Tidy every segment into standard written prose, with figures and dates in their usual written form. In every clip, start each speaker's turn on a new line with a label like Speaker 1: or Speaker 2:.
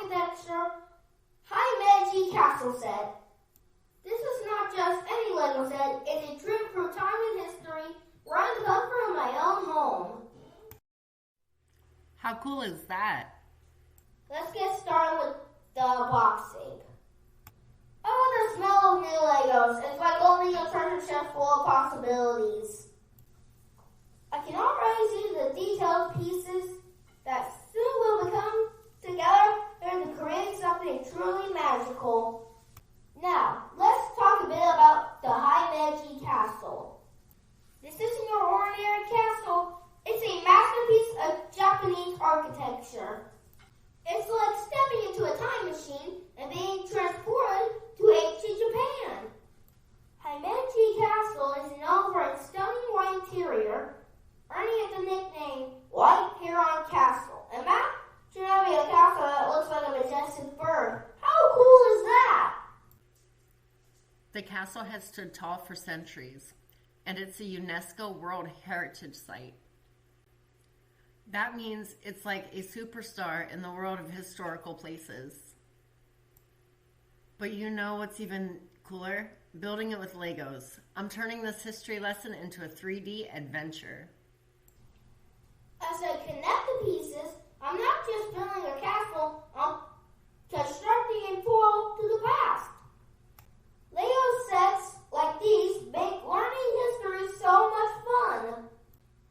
Speaker 1: architecture, Himeji Castle set. This is not just any Lego set, it's a trip through time and history where I'm the comfort of my own home.
Speaker 2: How cool is that?
Speaker 1: Let's get started with the unboxing. Oh, the smell of new Legos. It's like opening a treasure chest full of possibilities. I can already see the detailed pieces that soon will become together and create something truly magical. Now, let's talk a bit about the Himeji Castle. This isn't your ordinary castle. It's a masterpiece of Japanese architecture. It's like stepping into a time machine and being transported to ancient Japan. Himeji Castle is known for its stunning white interior, earning it the nickname White Heron Castle. Imagine having a castle that looks like a majestic bird. How cool is that?
Speaker 2: The castle has stood tall for centuries, and it's a UNESCO World Heritage Site. That means it's like a superstar in the world of historical places. But you know what's even cooler? Building it with Legos. I'm turning this history lesson into a 3D adventure.
Speaker 1: As I connect the pieces, I'm not just building a castle, I'm constructing a portal to the past. Lego sets like these make learning history so much fun.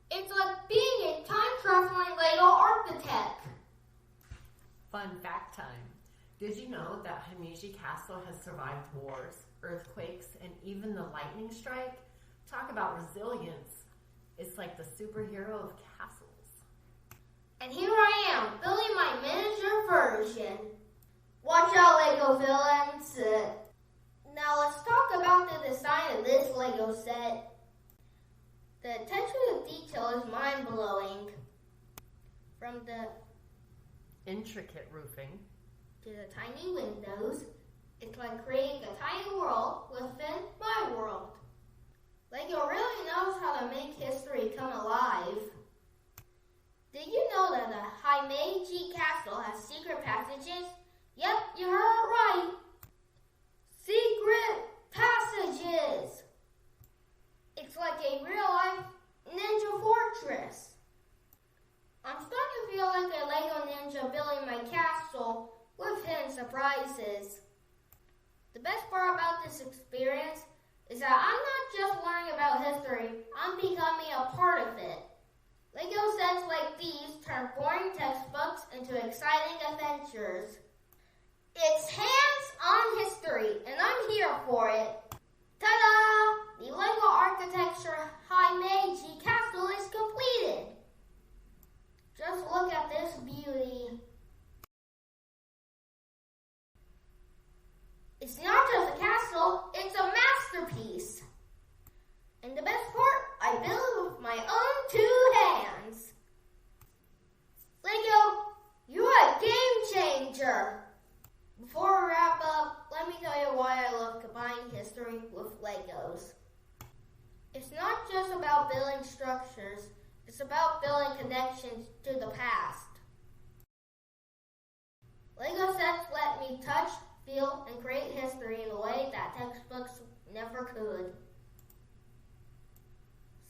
Speaker 1: It's like being a time-traveling Lego architect.
Speaker 2: Fun fact time. Did you know that Himeji Castle has survived wars, earthquakes, and even the lightning strike? Talk about resilience. It's like the superhero of castles.
Speaker 1: And here I am, building my miniature version. Watch out, Lego villains. Now let's talk about the design of this Lego set. The attention to detail is mind-blowing. From the
Speaker 2: intricate roofing
Speaker 1: to the tiny windows, it's like creating a tiny world within my world. Lego really knows how to make history come alive. Did you know that the Himeji Castle has secret passages? Yep, you heard it right. Secret passages! It's like a real-life ninja fortress. I'm starting to feel like a Lego ninja building my castle with hidden surprises. The best part about this experience is that I'm not just learning about history, I'm becoming a part of it. Lego sets like these turn boring textbooks into exciting adventures. It's hands-on history, and I'm here for it. Ta-da! The Lego architecture Himeji Castle is completed. Just look at this beauty. It's not just a castle, it's a masterpiece. And the best part, I built it with my own two hands. Lego, you're a game changer. Before we wrap up, let me tell you why I love combining history with Legos. It's not just about building structures, it's about building connections to the past. Lego sets let me touch, feel, and create history in a way that textbooks never could.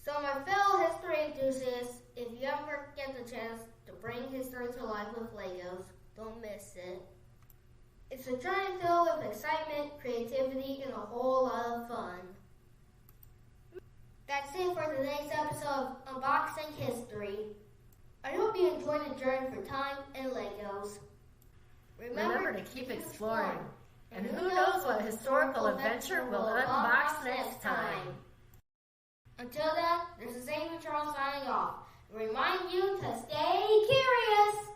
Speaker 1: So my fellow history enthusiasts, if you ever get the chance to bring history to life with Legos, don't miss it. It's a journey filled with excitement, creativity, and a whole lot of fun. That's it for today's episode of Unboxing History. I hope you enjoyed the journey through time and Legos.
Speaker 2: Remember to keep exploring. And who knows what historical adventure we'll unbox next time.
Speaker 1: Until then, this is Avrey Charles signing off. Remind you to stay curious.